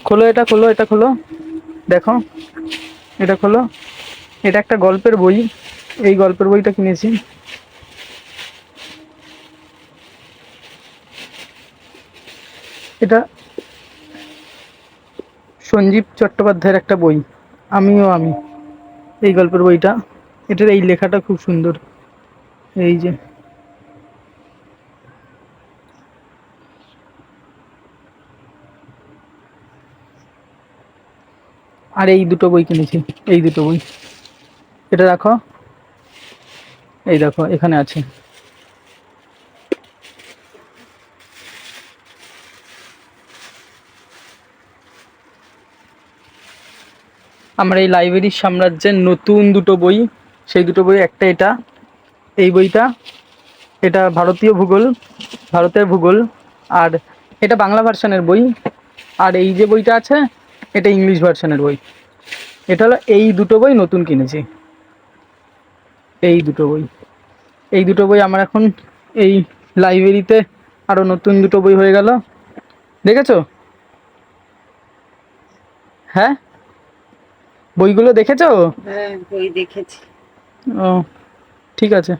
খোলো, এটা খোলো, এটা খোলো, দেখো, এটা খোলো। এটা একটা গল্পের বই, এই গল্পের বইটা কিনেছি। এটা সঞ্জীব চট্টোপাধ্যায়ের একটা বই, আমিও আমি, এই গল্পের বইটা। এটার এই লেখাটা খুব সুন্দর, এই যে। আর এই দুটো বই কিনেছি, এই দুটো বই। এটা রাখো, এই দেখো এখানে আছে। আমার এই লাইব্রেরির সাম্রাজ্যের নতুন দুটো বই, সেই দুটো বই, একটা এটা, এই বইটা, এটা ভারতীয় ভূগোল, ভারতের ভূগোল। আর এটা বাংলা ভার্সনের বই। আর এই যে বইটা আছে, এটা ইংলিশ ভার্সনের বই। এটা হলো, এই দুটো বই নতুন কিনেছি, এই দুটো বই। এই দুটো বই আমার এখন এই লাইব্রেরিতে আরো নতুন দুটো বই হয়ে গেল, দেখেছো? হ্যাঁ, বইগুলো দেখেছো? হ্যাঁ, বই দেখেছি। ও, ঠিক আছে।